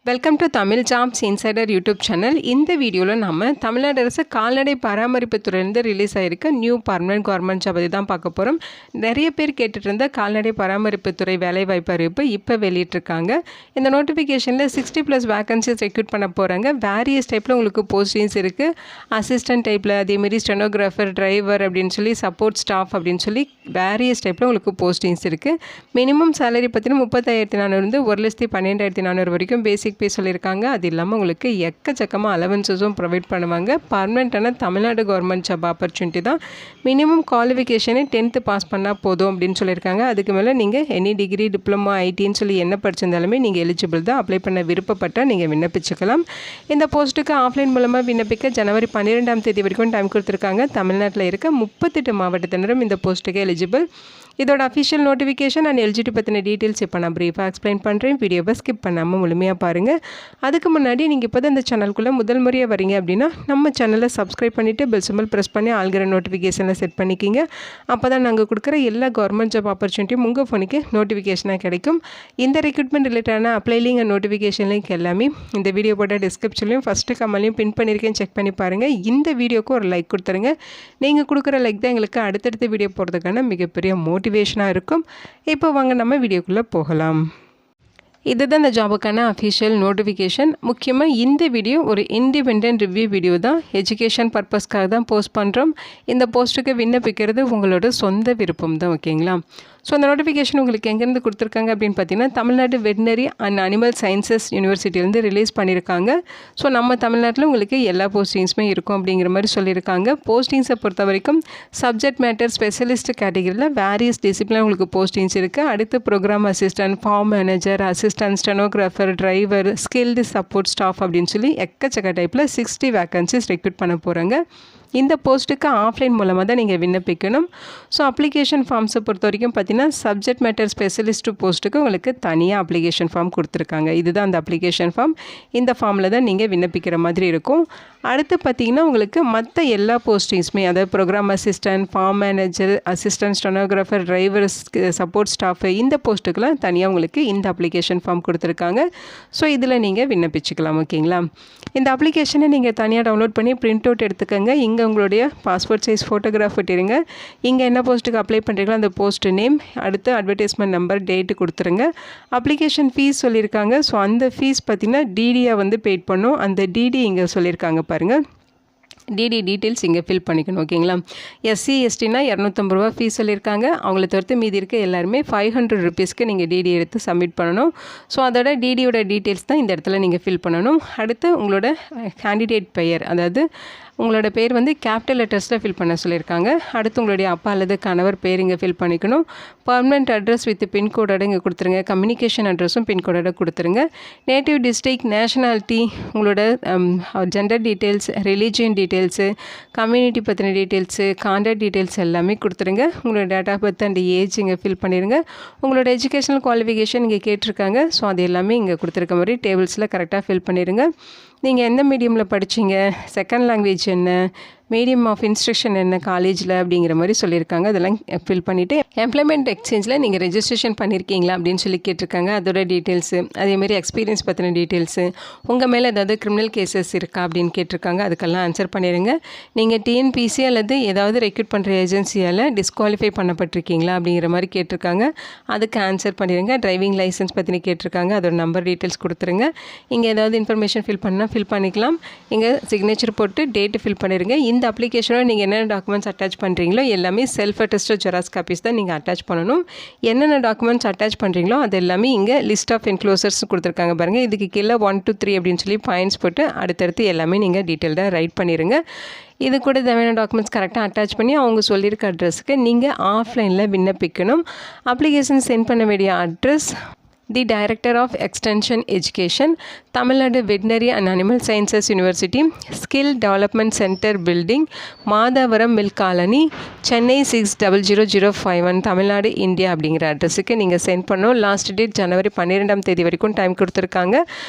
Welcome to Tamil jobs insider YouTube channel. இந்த வீடியோவில் நம்ம தமிழ்நாடு அரசு கால்நடை பராமரிப்பு துறையிலேருந்து ரிலீஸ் ஆகிருக்க நியூ பர்மனன்ட் கவர்மெண்ட் ஜாப் பற்றி தான் பார்க்க போகிறோம். நிறைய பேர் கேட்டுட்டு இருந்த கால்நடை பராமரிப்பு துறை வேலைவாய்ப்பு அறிவிப்பு இப்போ வெளியிட்டிருக்காங்க. இந்த நோட்டிஃபிகேஷனில் 60+ வேகன்சிஸ் ரெக்ரூட் பண்ண போகிறாங்க. வேரியஸ் டைப்பில் உங்களுக்கு போஸ்டிங்ஸ் இருக்குது. அசிஸ்டன்ட் டைப்பில், அதேமாரி ஸ்டெனோகிராஃபர், டிரைவர் அப்படின்னு சொல்லி, சப்போர்ட் ஸ்டாஃப் அப்படின்னு சொல்லி வேரியஸ் டைப்பில் உங்களுக்கு போஸ்டிங்ஸ் இருக்குது. மினிமம் சேலரி பார்த்தீங்கன்னா 30,400 1,12,400 வரைக்கும் பேசிக் பே சொல்லியிருக்காங்க. அது இல்லாமல் உங்களுக்கு எக்கச்சக்கமாக அலவன்சஸும் ப்ரொவைட் பண்ணுவாங்க. பர்மனெண்ட்டான தமிழ்நாடு கவர்மெண்ட் ஜாப் ஆப்பர்ச்சுனிட்டி தான். மினிமம் குவாலிஃபிகேஷனே 10th பாஸ் பண்ணால் போதும் அப்படின்னு சொல்லியிருக்காங்க. அதுக்கு மேலே நீங்கள் எனி டிகிரி, டிப்ளமா, ஐடின்னு சொல்லி என்ன படிச்சிருந்தாலுமே நீங்கள் எலிஜிபிள் தான். அப்ளை பண்ண விருப்பப்பட்டால் நீங்கள் விண்ணப்பிச்சுக்கலாம். இந்த போஸ்ட்டுக்கு ஆஃப்லைன் மூலமாக விண்ணப்பிக்க ஜனவரி 12ஆம் தேதி வரைக்கும் டைம் கொடுத்துருக்காங்க. தமிழ்நாட்டில் இருக்க 38 மாவட்டத்தினரும் இந்த போஸ்ட்டுக்கு எலிஜிபிள். இதோட அஃபிஷியல் நோட்டிஃபிகேஷன் அண்ட் எலிஜிபிலிட்டி பற்றின டீட்டெயில்ஸ் இப்போ நான் ப்ரீஃபாக எக்ஸ்பிளைன் பண்ணுறேன். வீடியோவை ஸ்கிப் பண்ணாமல் முழுமையாக பாருங்கள். அதுக்கு முன்னாடி நீங்கள் இப்போ தான் இந்த சேனலுக்குள்ளே முதல் முறையாக வரீங்க அப்படின்னா நம்ம சேனலை சப்ஸ்கிரைப் பண்ணிவிட்டு பெல் சிம்பல் ப்ரெஸ் பண்ணி ஆல்கிற நோட்டிஃபிகேஷனில் செட் பண்ணிக்கிங்க. அப்போ தான் நாங்கள் கொடுக்குற எல்லா கவர்மெண்ட் ஜாப் ஆப்பர்ச்சுனிட்டியும் உங்கள் ஃபோனுக்கு நோட்டிஃபிகேஷனாக கிடைக்கும். இந்த ரெக்ரூட்மெண்ட் ரிலேட்டடான apply link and notification link எல்லாமே இந்த வீடியோ போட்ட டிஸ்கிரிப்ஷன்லையும் ஃபஸ்ட்டு கமெண்ட்லையும் பின் பண்ணியிருக்கேன். செக் பண்ணி பாருங்கள். இந்த வீடியோக்கு ஒரு லைக் கொடுத்துருங்க. நீங்கள் கொடுக்குற லைக் தான் எங்களுக்கு அடுத்தடுத்த வீடியோ போகிறதுக்கான மிகப்பெரிய மோட்டிவேஷனாக இருக்கும். இப்போ வாங்க நம்ம வீடியோக்குள்ளே போகலாம். இதுதான் இந்த ஜாபுக்கான அஃபிஷியல் நோட்டிஃபிகேஷன். முக்கியமாக இந்த வீடியோ ஒரு இண்டிபெண்டன்ட் ரிவ்யூ வீடியோ தான். எஜுகேஷன் பர்பஸ்க்காக தான் போஸ்ட் பண்ணுறோம். இந்த போஸ்ட்டுக்கு விண்ணப்பிக்கிறது உங்களோட சொந்த விருப்பம் தான். ஓகேங்களா? ஸோ அந்த நோட்டிஃபிகேஷன் உங்களுக்கு எங்கேருந்து கொடுத்துருக்காங்க அப்படின்னு பார்த்தீங்கன்னா Tamil Nadu veterinary and animal sciences யூனிவர்சிட்டியிலேருந்து ரிலீஸ் பண்ணியிருக்காங்க. ஸோ நம்ம தமிழ்நாட்டில் உங்களுக்கு எல்லா போஸ்டிங்ஸுமே இருக்கும் அப்படிங்கிற மாதிரி சொல்லியிருக்காங்க. போஸ்டிங்ஸை பொறுத்த வரைக்கும் சப்ஜெக்ட் மேட்டர் ஸ்பெஷலிஸ்ட் கேட்டகரியில் வேரியஸ் டிசிப்ளின் உங்களுக்கு போஸ்டிங்ஸ் இருக்குது. அடுத்து programme assistant, farm manager, assistant, stenographer, driver, skilled support staff அப்படின்னு சொல்லி எக்கச்சக்க டைப்பில் 60 வேகன்சிஸ் ரெக்ரூட் பண்ண போகிறாங்க. இந்த போஸ்ட்டுக்கு ஆஃப்லைன் மூலமாக தான் நீங்கள் விண்ணப்பிக்கணும். ஸோ அப்ளிகேஷன் ஃபார்ம்ஸை பொறுத்த வரைக்கும் பார்த்தீங்கன்னா சப்ஜெக்ட் மேட்டர் ஸ்பெஷலிஸ்ட் போஸ்ட்டுக்கு உங்களுக்கு தனியாக அப்ளிகேஷன் ஃபார்ம் கொடுத்துருக்காங்க. இதுதான் அந்த அப்ளிகேஷன் ஃபார்ம். இந்த ஃபார்மில் தான் நீங்கள் விண்ணப்பிக்கிற மாதிரி இருக்கும். அடுத்து பார்த்திங்கன்னா உங்களுக்கு மற்ற எல்லா போஸ்டிங்ஸுமே, அதாவது programme assistant, farm manager, assistant, stenographer, driver, support staff, இந்த போஸ்ட்டுக்கெலாம் தனியாக உங்களுக்கு இந்த அப்ளிகேஷன் ஃபார்ம் கொடுத்துருக்காங்க. ஸோ இதில் நீங்கள் விண்ணப்பிச்சுக்கலாம். ஓகேங்களா? இந்த அப்ளிகேஷனை நீங்கள் தனியாக டவுன்லோட் பண்ணி பிரிண்ட் அவுட் எடுத்துக்கோங்க. இங்கே உங்களுடைய பாஸ்போர்ட் சைஸ் ஃபோட்டோகிராஃப் விட்டுருங்க. இங்கே என்ன போஸ்ட்டுக்கு அப்ளை பண்ணுறீங்களோ அந்த போஸ்ட் நேம், அடுத்து அட்வர்டைஸ்மெண்ட் நம்பர், டேட்டு கொடுத்துருங்க. அப்ளிகேஷன் ஃபீஸ் சொல்லியிருக்காங்க. ஸோ அந்த ஃபீஸ் பார்த்திங்கன்னா டிடியாக வந்து பெய்ட் பண்ணும். அந்த டிடி இங்கே சொல்லியிருக்காங்க பாருங்கள். டிடி டீட்டெயில்ஸ் இங்கே ஃபில் பண்ணிக்கணும். ஓகேங்களா? எஸ்சி எஸ்டினா 250 ரூபா ஃபீஸ் சொல்லியிருக்காங்க. அவங்கள தவிர்த்து மீதி இருக்க எல்லாருமே 500 ருபீஸ்க்கு நீங்கள் டிடி எடுத்து சப்மிட் பண்ணணும். ஸோ அதோட டிடியோட டீட்டெயில்ஸ் தான் இந்த இடத்துல நீங்கள் ஃபில் பண்ணணும். அடுத்து உங்களோட கேண்டிடேட் பெயர், அதாவது உங்களோட பேர் வந்து கேபிட்டல் லெட்டர்ஸில் ஃபில் பண்ண சொல்லியிருக்காங்க. அடுத்து உங்களுடைய அப்பா அல்லது கணவர் பேர் இங்கே ஃபில் பண்ணிக்கணும். பர்மனெண்ட் அட்ரஸ் வித் பின்கோடோட இங்கே கொடுத்துருங்க. கம்யூனிகேஷன் அட்ரஸும் பின்கோடோட கொடுத்துருங்க. நேட்டிவ் டிஸ்ட்ரிக்ட், நேஷனாலிட்டி, உங்களோட gender details, religion details, community பற்றின டீட்டெயில்ஸு, கான்டாக்ட் டீட்டெயில்ஸ் எல்லாமே கொடுத்துருங்க. உங்களோட date of birth and age இங்கே ஃபில் பண்ணிடுங்க. உங்களோட எஜுகேஷனல் குவாலிஃபிகேஷன் இங்கே கேட்டிருக்காங்க. ஸோ அது எல்லாமே இங்கே கொடுத்துருக்க மாதிரி டேபிள்ஸில் கரெக்டாக ஃபில் பண்ணிடுங்க. நீங்கள் எந்த மீடியமில் படிச்சிங்க, செகண்ட் லாங்குவேஜ் என்ன, மீடியம் ஆஃப் இன்ஸ்ட்ரக்ஷன் என்ன காலேஜில் அப்படிங்கிற மாதிரி சொல்லியிருக்காங்க. அதெல்லாம் ஃபில் பண்ணிவிட்டு எம்ப்ளாய்மெண்ட் எக்ஸ்சேஞ்சில் நீங்கள் ரெஜிஸ்ட்ரேஷன் பண்ணியிருக்கீங்களா அப்படின்னு சொல்லி கேட்டிருக்காங்க. அதோட டீட்டெயில்ஸு, அதேமாதிரி எக்ஸ்பீரியன்ஸ் பற்றின டீட்டெயில்ஸு, உங்கள் மேலே ஏதாவது கிரிமினல் கேசஸ் இருக்கா அப்படின்னு கேட்டிருக்காங்க. அதுக்கெல்லாம் ஆன்சர் பண்ணிடுங்க. நீங்கள் டிஎன்பிசி அல்லது ஏதாவது ரெக்ரூட் பண்ணுற ஏஜென்சியால் டிஸ்குவாலிஃபை பண்ணப்பட்டிருக்கீங்களா அப்படிங்கிற மாதிரி கேட்டிருக்காங்க. அதுக்கு ஆன்சர் பண்ணிடுங்க. டிரைவிங் லைசன்ஸ் பற்றின கேட்டிருக்காங்க. அதோட நம்பர் டீட்டெயில்ஸ் கொடுத்துருங்க. இங்கே ஏதாவது இன்ஃபர்மேஷன் ஃபில் பண்ணால் ஃபில் பண்ணிக்கலாம். இங்கே சிக்னேச்சர் போட்டு டேட்டு ஃபில் பண்ணிடுங்க. இந்த அப்ளிகேஷனோட நீங்கள் என்னென்ன டாக்குமெண்ட்ஸ் அட்டாச் பண்ணுறீங்களோ எல்லாமே செல்ஃப் அட்டஸ்டட் ஜெராக்ஸ் காப்பீஸ் தான் நீங்கள் அட்டாச் பண்ணணும். என்னென்ன டாக்குமெண்ட்ஸ் அட்டாச் பண்ணுறீங்களோ அது எல்லாமே இங்கே லிஸ்ட் ஆஃப் என்க்ளோசர்ஸ் கொடுத்துருக்காங்க பாருங்கள். இதுக்கு கீழே 1 to 3 அப்படின்னு சொல்லி பாயிண்ட்ஸ் போட்டு அடுத்தடுத்து எல்லாமே நீங்கள் டீட்டெயில்டாக ரைட் பண்ணிடுங்க. இது கூட தேவையான டாக்குமெண்ட்ஸ் கரெக்டாக அட்டாச் பண்ணி அவங்க சொல்லியிருக்க அட்ரஸுக்கு நீங்கள் ஆஃப்லைனில் விண்ணப்பிக்கணும். அப்ளிகேஷன் சென்ட் பண்ண வேண்டிய address: the director of extension education, Tamil Nadu veterinary and animal sciences university, skill development centre building, Madhavaram milk colony, Chennai 600051, Tamil Nadu, India அப்படிங்கிற அட்ரஸுக்கு நீங்கள் சென்ட் பண்ணணும். லாஸ்ட் டேட் ஜனவரி 12ஆம் தேதி வரைக்கும் டைம் கொடுத்துருக்காங்க.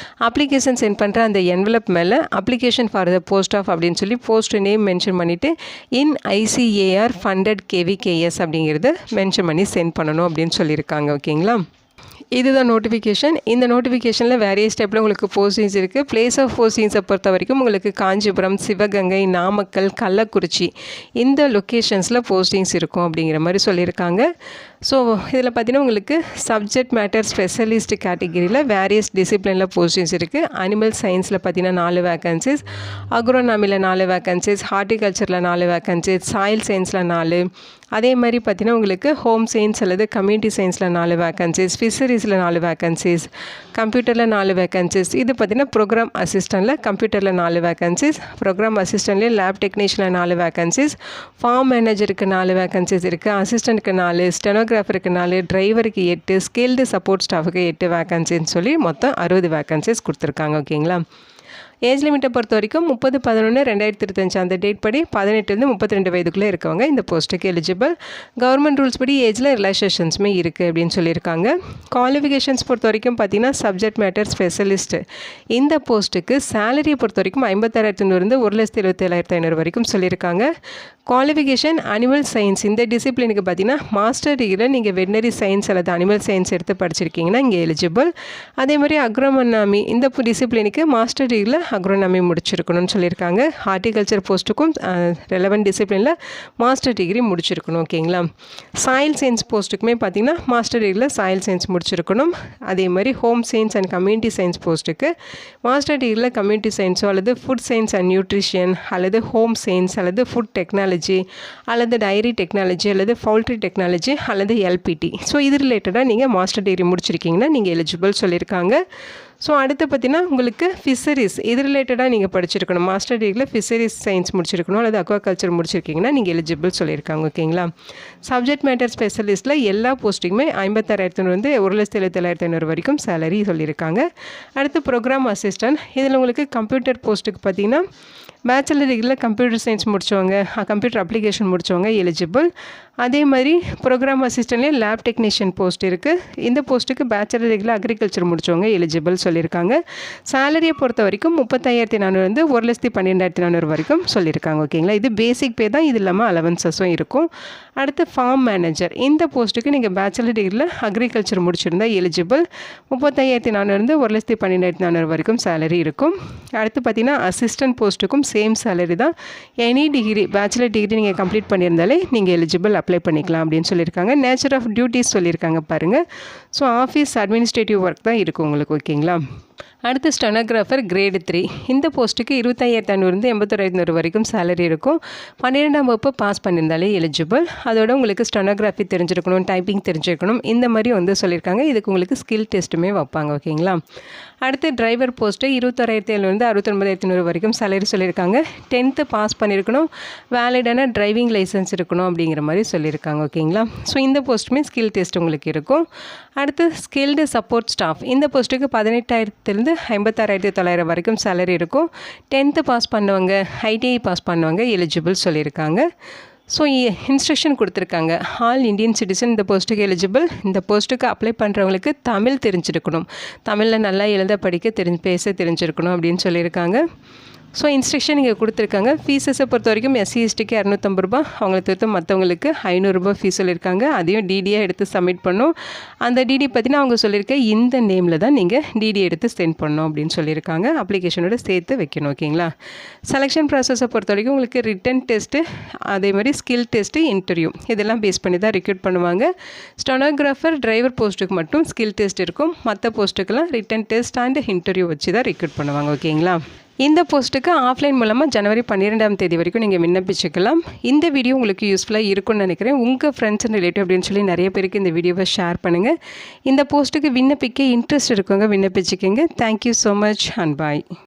அப்ளிகேஷன் சென்ட் பண்ணுற அந்த என்வலப் மேலே application for the post of அப்படின்னு சொல்லி போஸ்ட் நேம் மென்ஷன் பண்ணிவிட்டு இன் ICAR ஃபண்டட் KVKS அப்படிங்கிறது மென்ஷன் பண்ணி சென்ட் பண்ணணும் அப்படின்னு சொல்லியிருக்காங்க. ஓகேங்களா? இதுதான் நோட்டிஃபிகேஷன். இந்த நோட்டிஃபிகேஷனில் வேரியஸ் டைப்பில் உங்களுக்கு போஸ்டிங்ஸ் இருக்குது. பிளேஸ் ஆஃப் போஸ்டிங்ஸை பொறுத்த வரைக்கும் உங்களுக்கு காஞ்சிபுரம், சிவகங்கை, நாமக்கல், கள்ளக்குறிச்சி இந்த லொக்கேஷன்ஸில் போஸ்டிங்ஸ் இருக்கும் அப்படிங்கிற மாதிரி சொல்லியிருக்காங்க. ஸோ இதில் பார்த்தீங்கன்னா உங்களுக்கு சப்ஜெக்ட் மேட்டர் ஸ்பெஷலிஸ்ட் கேட்டகிரியில் வேரியஸ் டிசிப்ளினில் போஸ்டிங்ஸ் இருக்குது. அனிமல் சயின்ஸில் பார்த்தீங்கன்னா 4 வேக்கன்சிஸ், அக்ரோனாமியில் 4 வேக்கன்சிஸ், ஹார்டிகல்ச்சரில் 4 வேக்கன்சிஸ், சாயில் சயின்ஸில் 4, அதே மாதிரி பார்த்தீங்கன்னா உங்களுக்கு ஹோம் சயின்ஸ் அல்லது கம்யூனிட்டி சயின்ஸில் 4 வேக்கன்சிஸ், ஃபிஷரிஸில் 4 வேக்கன்சிஸ், கம்ப்யூட்டரில் 4 வேக்கன்சிஸ். இது பார்த்தீங்கன்னா ப்ரோக்ராம் அசிஸ்டண்ட்டில் கம்ப்யூட்டரில் 4 வேக்கன்சிஸ், ப்ரோக்ராம் அசிஸ்டண்ட்லேயே லேப் டெக்னீஷியனில் 4 வேக்கன்சிஸ், ஃபார்ம் மேனேஜருக்கு 4 வேக்கன்சிஸ் இருக்குது, அசிஸ்டண்ட்டுக்கு 4, ஸ்டெனோகிராஃபருக்கு 4, டிரைவருக்கு 8, ஸ்கில்டு சப்போர்ட் ஸ்டாஃபுக்கு 8 வேக்கன்சின்னு சொல்லி மொத்தம் 60 வேக்கன்சிஸ் கொடுத்துருக்காங்க. ஓகேங்களா. ஏஜ் லிமிட்டை பொறுத்த வரைக்கும் 30/11/2025 அந்த டேட் படி 18 32 வயதுக்குள்ளே இருக்கவங்க இந்த போஸ்ட்டுக்கு எலிஜிபிள். கவர்மெண்ட் ரூல்ஸ் படி ஏஜில் ரிலாக்ஸேஷன்ஸுமே இருக்குது அப்படின்னு சொல்லியிருக்காங்க. குவாலிஃபிகேஷன்ஸ் பொறுத்த வரைக்கும் பார்த்தீங்கன்னா சப்ஜெக்ட் மேட்டர் ஸ்பெஷலிஸ்ட்டு இந்த போஸ்ட்டுக்கு சேலரியை பொறுத்த வரைக்கும் 56,500 1,77,500 வரைக்கும் சொல்லியிருக்காங்க. குவாலிஃபிகேஷன் அனிமல் சயின்ஸ் இந்த டிசிப்ளினுக்கு பார்த்தீங்கன்னா மாஸ்டர் டிகிரியில் நீங்கள் வெட்னரி சயின்ஸ் அல்லது அனிமல் சயின்ஸ் எடுத்து படிச்சிருக்கீங்கன்னா இங்கே எலிஜிபிள். அதே மாதிரி அக்ரோனாமி இந்த டிசிப்ளினுக்கு மாஸ்டர் டிகிரியில் அக்ரோனாமி முடிச்சிருக்கணும்னு சொல்லியிருக்காங்க. ஹார்டிகல்ச்சர் போஸ்ட்டுக்கும் ரெலவெண்ட் டிசிப்ளினில் மாஸ்டர் டிகிரி முடிச்சிருக்கணும். ஓகேங்களா. சாயில் சயின்ஸ் போஸ்ட்டுக்குமே பார்த்தீங்கன்னா மாஸ்டர் டிகிரியில் சாயில் சயின்ஸ் முடிச்சிருக்கணும். அதே மாதிரி home science and community science போஸ்ட்டுக்கு மாஸ்டர் டிகிரியில் கம்யூனிட்டி சயின்ஸோ அல்லது ஃபுட் சயின்ஸ் அண்ட் நியூட்ரிஷன் அல்லது ஹோம் சயின்ஸ் அல்லது ஃபுட் டெக்னாலஜி அல்லது டைரி டெக்னாலஜி அல்லது பவுல்ட்ரி டெக்னாலஜி அல்லது எல்பிடி. ஸோ இது ரிலேட்டடாக நீங்கள் மாஸ்டர் டிகிரி முடிச்சிருக்கீங்கன்னா நீங்கள் எலிஜிபிள் சொல்லியிருக்காங்க. ஸோ அடுத்து பார்த்தீங்கன்னா உங்களுக்கு ஃபிஷரிஸ் இது ரிலேட்டடாக நீங்கள் படிச்சிருக்கணும். மாஸ்டர் டிகிரியில் ஃபிஷரிஸ் சயின்ஸ் முடிச்சிருக்கணும் அல்லது அக்வாகல்ச்சர் முடிச்சிருக்கீங்கன்னா நீங்கள் எலிஜிபிள் சொல்லியிருக்காங்க. ஓகேங்களா. சப்ஜெக்ட் மேட்டர் ஸ்பெஷலிஸ்ட்டில் எல்லா போஸ்ட்டுக்குமே 56,500 1,77,500 வரைக்கும் சேலரி சொல்லியிருக்காங்க. அடுத்து ப்ரோக்ராம் அசிஸ்டன்ட் இதில் உங்களுக்கு கம்ப்யூட்டர் போஸ்ட்டுக்கு பார்த்தீங்கன்னா பேச்சுலர் டிகிரியில் கம்ப்யூட்டர் சயின்ஸ் முடித்தவங்க கம்ப்யூட்டர் அப்ளிகேஷன் முடித்தவங்க எலிஜிபிள். அதே மாதிரி ப்ரோக்ராம் அசிஸ்டன்ட்லேயே லேப் டெக்னீஷியன் போஸ்ட் இருக்குது. இந்த போஸ்ட்டுக்கு பேச்சுலர் டிகிரியில் அக்ரிகல்ச்சர் முடித்தவங்க எலிஜிபிள் சொல்லியிருக்காங்க. சேலரியை பொறுத்த வரைக்கும் 35,400 1,12,400 வரைக்கும் சொல்லியிருக்காங்க. ஓகேங்களா. இது பேசிக் பே தான், இது இல்லாமல் அலவன்சஸும் இருக்கும். அடுத்து ஃபார்ம் மேனேஜர் இந்த போஸ்ட்டுக்கு நீங்கள் பேச்சுலர் டிகிரியில் அக்ரிகல்ச்சர் முடிச்சிருந்தால் எலிஜிபிள். 35,400 1,12,400 வரைக்கும் சேலரி இருக்கும். அடுத்து பார்த்தீங்கன்னா அசிஸ்டன்ட் போஸ்ட்டுக்கும் சேம் சேலரி தான். எனி டிகிரி பேச்சுலர் டிகிரி நீங்கள் கம்ப்ளீட் பண்ணியிருந்தாலே நீங்கள் எலிஜிபிள் அப்ளை பண்ணிக்கலாம் அப்படின்னு சொல்லியிருக்காங்க. நேச்சர் ஆஃப் டியூட்டிஸ் சொல்லியிருக்காங்க பாருங்கள். ஸோ ஆஃபீஸ் அட்மினிஸ்ட்ரேட்டிவ் ஒர்க் தான் இருக்கும் உங்களுக்கு. ஓகேங்களா. அடுத்து ஸ்டெனோகிராஃபர் கிரேடு 3 இந்த போஸ்ட்டுக்கு 25,500 81,500 வரைக்கும் சேலரி இருக்கும். 12ஆம் வகுப்பு பாஸ் பண்ணியிருந்தாலே எலிஜிபிள். அதோட உங்களுக்கு ஸ்டெனோகிராஃபி தெரிஞ்சிருக்கணும், டைப்பிங் தெரிஞ்சிருக்கணும், இந்த மாதிரி சொல்லியிருக்காங்க. இதுக்கு உங்களுக்கு ஸ்கில் டெஸ்ட்டுமே வைப்பாங்க. ஓகேங்களா. அடுத்து டிரைவர் போஸ்ட்டு 21,700 69,500 வரைக்கும் சேலரி சொல்லியிருக்காங்க. 10th பாஸ் பண்ணியிருக்கணும், வேலிடான டிரைவிங் லைசன்ஸ் இருக்கணும் அப்படிங்கிற மாதிரி சொல்லியிருக்காங்க. ஓகேங்களா. ஸோ இந்த போஸ்ட்டுமே ஸ்கில் டெஸ்ட் உங்களுக்கு இருக்கும். அடுத்து ஸ்கில்டு சப்போர்ட் ஸ்டாஃப் இந்த போஸ்ட்டுக்கு 18,000 56,900 வரைக்கும் சேலரி இருக்கும். 10th பாஸ் பண்ணவங்க ஐடிஐ பாஸ் பண்ணவங்க எலிஜிபிள் சொல்லியிருக்காங்க. ஸோ இன்ஸ்ட்ரக்ஷன் கொடுத்துருக்காங்க. ஆல் இண்டியன் சிட்டிசன் இந்த போஸ்ட்டுக்கு எலிஜிபிள். இந்த போஸ்ட்டுக்கு அப்ளை பண்ணுறவங்களுக்கு தமிழ் தெரிஞ்சிருக்கணும், தமிழில் நல்லா எழுத படிக்க பேச தெரிஞ்சிருக்கணும் அப்படின்னு சொல்லியிருக்காங்க. ஸோ இன்ஸ்ட்ரக்ஷன் இங்கே கொடுத்துருக்காங்க. ஃபீஸஸை பொறுத்த வரைக்கும் எஸ்சி எஸ்டிக்கு 250 ரூபா, அவங்களை தவிர்த்து மற்றவங்களுக்கு 500 ரூபா ஃபீஸ் சொல்லியிருக்காங்க. அதையும் டிடியாக எடுத்து சப்மிட் பண்ணணும். அந்த டிடி பார்த்தீங்கன்னா அவங்க சொல்லியிருக்க இந்த நேமில் தான் நீங்கள் டிடி எடுத்து சென்ட் பண்ணணும் அப்படின்னு சொல்லியிருக்காங்க. அப்ளிகேஷனோட சேர்த்து வைக்கணும். ஓகேங்களா. செலெக்ஷன் ப்ராசஸை பொறுத்த வரைக்கும் உங்களுக்கு ரிட்டன் டெஸ்ட்டு, அதே மாதிரி ஸ்கில் டெஸ்ட்டு, இன்டர்வியூ இதெல்லாம் பேஸ் பண்ணி தான் ரெக்ரூட் பண்ணுவாங்க. ஸ்டெனோகிராஃபர் டிரைவர் போஸ்ட்டுக்கு மட்டும் ஸ்கில் டெஸ்ட் இருக்கும். மற்ற போஸ்ட்டுக்கெல்லாம் ரிட்டன் டெஸ்ட் அண்ட் இன்டர்வியூ வச்சு தான் ரெக்ரூட் பண்ணுவாங்க. ஓகேங்களா. இந்த போஸ்ட்டுக்கு ஆஃப்லைன் மூலமாக ஜனவரி 12ஆம் தேதி வரைக்கும் நீங்கள் விண்ணப்பிச்சுக்கலாம். இந்த வீடியோ உங்களுக்கு யூஸ்ஃபுல்லாக இருக்கும்னு நினைக்கிறேன். உங்கள் ஃப்ரெண்ட்ஸ் அண்ட் ரிலேட்டிவ் அப்படின்னு சொல்லி நிறைய பேருக்கு இந்த வீடியோவை ஷேர் பண்ணுங்கள். இந்த போஸ்ட்டுக்கு விண்ணப்பிக்க இன்ட்ரெஸ்ட் இருக்கவங்க விண்ணப்பிச்சுக்கோங்க. Thank you so much and bye.